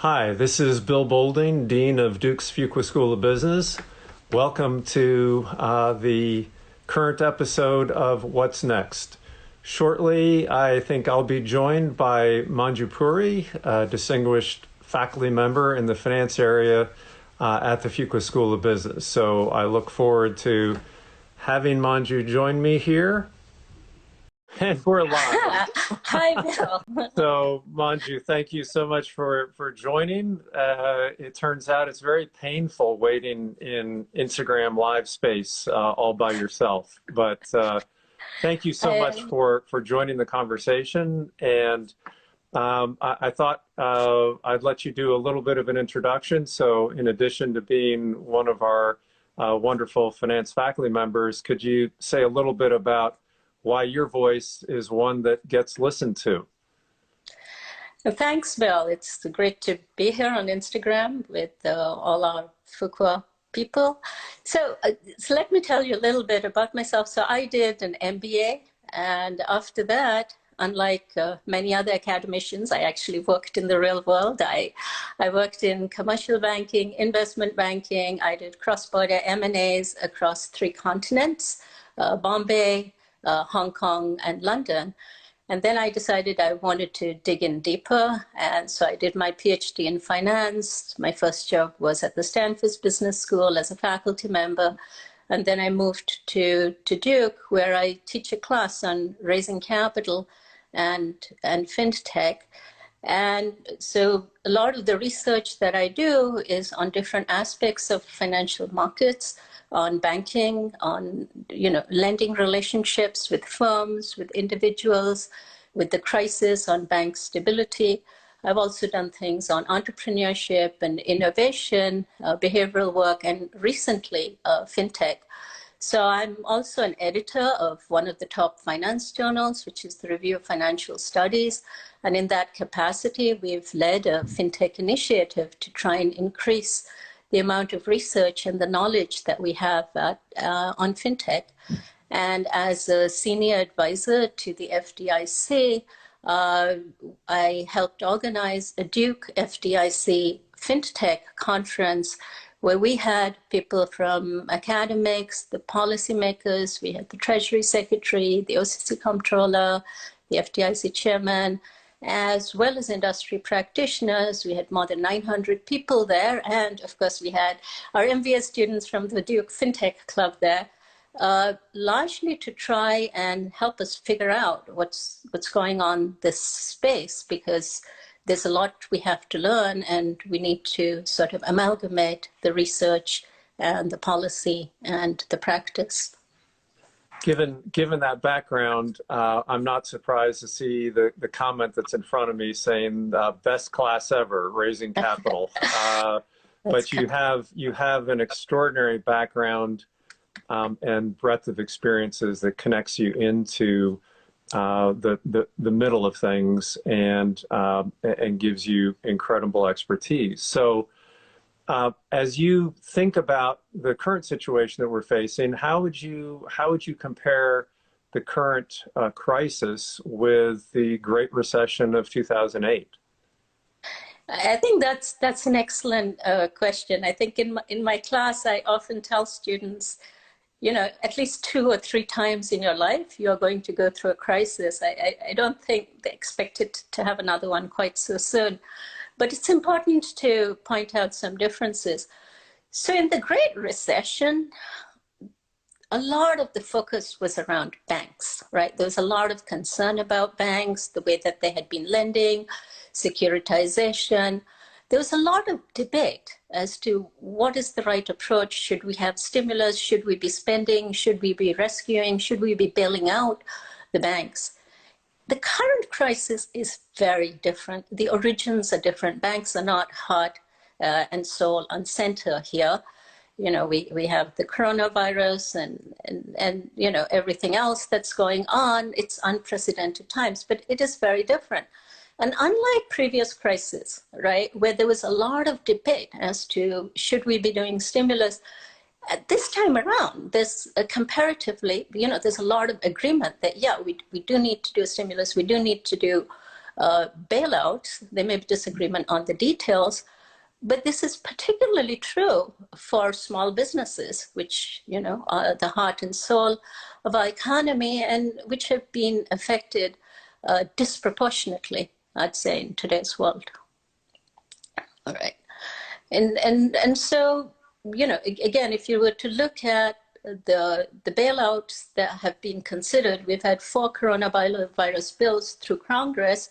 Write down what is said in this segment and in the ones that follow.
Hi, this is Bill Boulding, Dean of Duke's Fuqua School of Business. Welcome to the current episode of What's Next. Shortly, I think I'll be joined by Manju Puri, a distinguished faculty member in the finance area at the Fuqua School of Business. So I look forward to having Manju join me here. And we're live. Hi, Bill. So, Manju, thank you so much for joining. It turns out it's very painful waiting in Instagram live space all by yourself. But thank you so much for joining the conversation. And I thought I'd let you do a little bit of an introduction. So, in addition to being one of our wonderful finance faculty members, could you say a little bit about why your voice is one that gets listened to? Thanks, Bill. It's great to be here on Instagram with all our Fuqua people. So let me tell you a little bit about myself. So I did an MBA, and after that, unlike many other academicians, I actually worked in the real world. I worked in commercial banking, investment banking. I did cross-border M&As across 3 continents, Bombay, Hong Kong, and London. And then I decided I wanted to dig in deeper. And so I did my PhD in finance. My first job was at the Stanford Business School as a faculty member. And then I moved to Duke, where I teach a class on raising capital and fintech. And so a lot of the research that I do is on different aspects of financial markets, on banking, on lending relationships with firms, with individuals, with the crisis, on bank stability. I've also done things on entrepreneurship and innovation, behavioral work, and recently fintech. So I'm also an editor of one of the top finance journals, which is the Review of Financial Studies. And in that capacity, we've led a fintech initiative to try and increase the amount of research and the knowledge that we have on fintech. And as a senior advisor to the FDIC, I helped organize a Duke FDIC FinTech conference where we had people from academics, the policymakers, we had the Treasury Secretary, the OCC Comptroller, the FDIC Chairman, as well as industry practitioners. We had more than 900 people there. And of course, we had our MBA students from the Duke FinTech Club there, largely to try and help us figure out what's going on this space, because there's a lot we have to learn and we need to sort of amalgamate the research and the policy and the practice. Given that background, I'm not surprised to see the comment that's in front of me saying best class ever, raising capital. But you have an extraordinary background and breadth of experiences that connects you into the middle of things and gives you incredible expertise. So as you think about the current situation that we're facing, how would you compare the current crisis with the Great Recession of 2008? I think that's an excellent question. I think in my class, I often tell students, at least 2 or 3 times in your life, you're going to go through a crisis. I don't think they expect it to have another one quite so soon. But it's important to point out some differences. So in the Great Recession, a lot of the focus was around banks, right? There was a lot of concern about banks, the way that they had been lending, securitization. There was a lot of debate as to what is the right approach. Should we have stimulus? Should we be spending? Should we be rescuing? Should we be bailing out the banks? The current crisis is very different. The origins are different. Banks are not heart and soul and center here. We have the coronavirus and everything else that's going on. It's unprecedented times, but it is very different. And unlike previous crises, right, where there was a lot of debate as to should we be doing stimulus, at this time around, there's comparatively, there's a lot of agreement that, yeah, we do need to do a stimulus. We do need to do bailouts. There may be disagreement on the details, but this is particularly true for small businesses, which, you know, are the heart and soul of our economy and which have been affected disproportionately, I'd say, in today's world. All right. And so, you know, again, if you were to look at the bailouts that have been considered, we've had 4 coronavirus bills through Congress.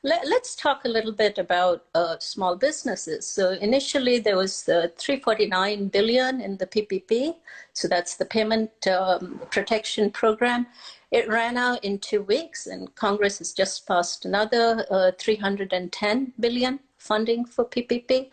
Let's talk a little bit about small businesses. So initially there was 349 billion in the PPP. So that's the Payment Protection Program. It ran out in 2 weeks, and Congress has just passed another 310 billion funding for PPP.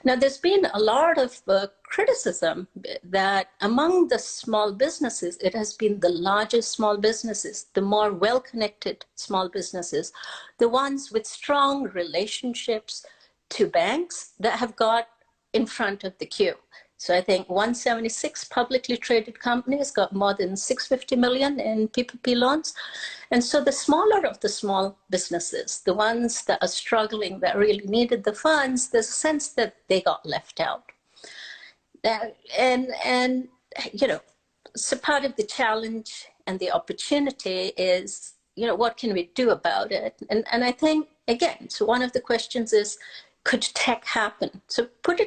Now, there's been a lot of criticism that among the small businesses, it has been the largest small businesses, the more well-connected small businesses, the ones with strong relationships to banks that have got in front of the queue. So I think 176 publicly traded companies got more than 650 million in PPP loans. And so the smaller of the small businesses, the ones that are struggling, that really needed the funds, there's a sense that they got left out. And you know, so part of the challenge and the opportunity is, you know, what can we do about it? And I think, again, so one of the questions is, could tech happen? So could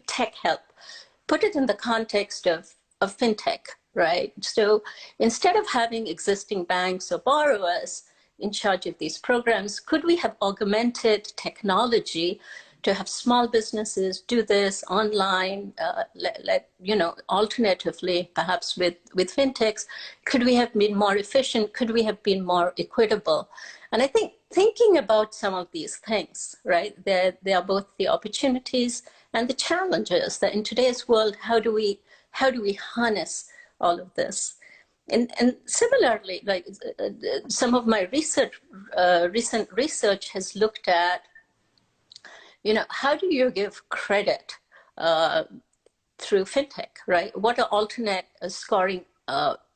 tech help? Put it in the context of fintech, right? So instead of having existing banks or borrowers in charge of these programs, could we have augmented technology to have small businesses do this online, you know, alternatively, perhaps with fintechs? Could we have been more efficient? Could we have been more equitable? And I think thinking about some of these things, right, there are both the opportunities and the challenges that in today's world, how do we harness all of this? And similarly, like some of my research, recent research has looked at, you know, how do you give credit through fintech, right? What are alternate scoring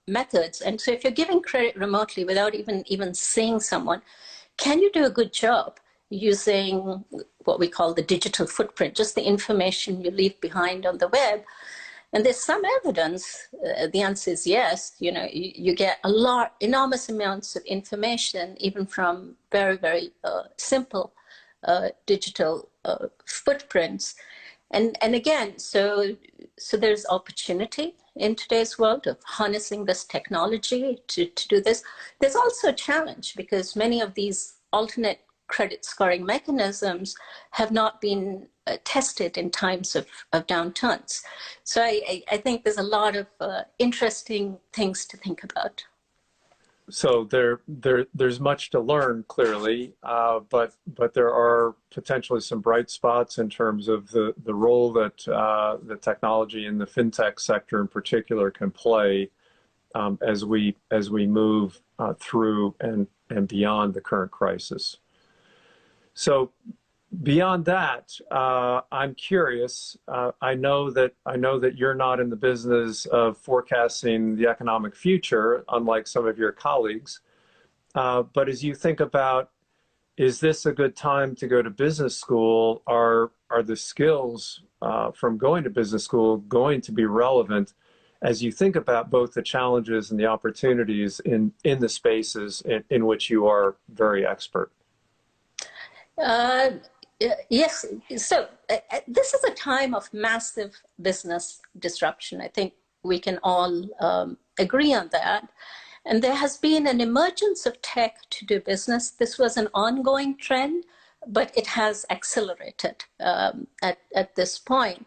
methods? And so if you're giving credit remotely without even seeing someone, can you do a good job using what we call the digital footprint, just the information you leave behind on the web? And there's some evidence, the answer is yes. You know, you get enormous amounts of information, even from very, very simple digital footprints. And again, so there's opportunity in today's world of harnessing this technology to do this. There's also a challenge because many of these alternate credit scoring mechanisms have not been tested in times of downturns. So I think there's a lot of interesting things to think about. So there's much to learn, clearly, but there are potentially some bright spots in terms of the role that the technology in the fintech sector in particular can play as we move through and beyond the current crisis. So beyond that, I'm curious. I know that you're not in the business of forecasting the economic future, unlike some of your colleagues. But as you think about, is this a good time to go to business school? Are the skills from going to business school going to be relevant as you think about both the challenges and the opportunities in the spaces in which you are very expert? Yes. So this is a time of massive business disruption. I think we can all agree on that. And there has been an emergence of tech to do business. This was an ongoing trend, but it has accelerated at this point.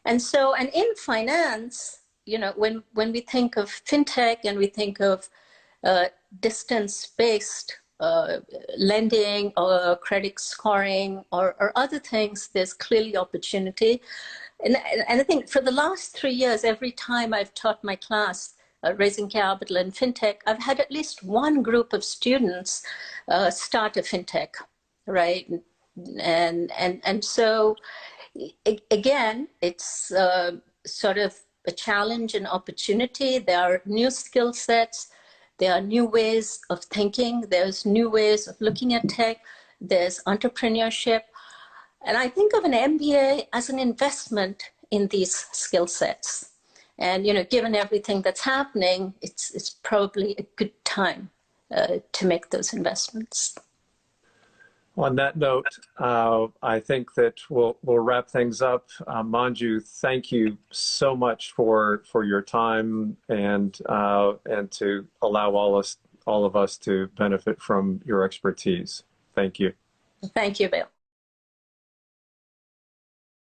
And so, and in finance, you know, when we think of fintech and we think of distance-based lending or credit scoring or other things, there's clearly opportunity. And I think for the last 3 years, every time I've taught my class raising capital in fintech, I've had at least one group of students start a fintech, right? And so again, it's sort of a challenge and opportunity. There are new skill sets There are new ways of thinking. There's new ways of looking at tech. There's entrepreneurship. And I think of an MBA as an investment in these skill sets. And, you know, given everything that's happening, it's probably a good time to make those investments. On that note, I think that we'll wrap things up. Manju, thank you so much for your time and to allow all of us to benefit from your expertise. Thank you. Thank you, Bill.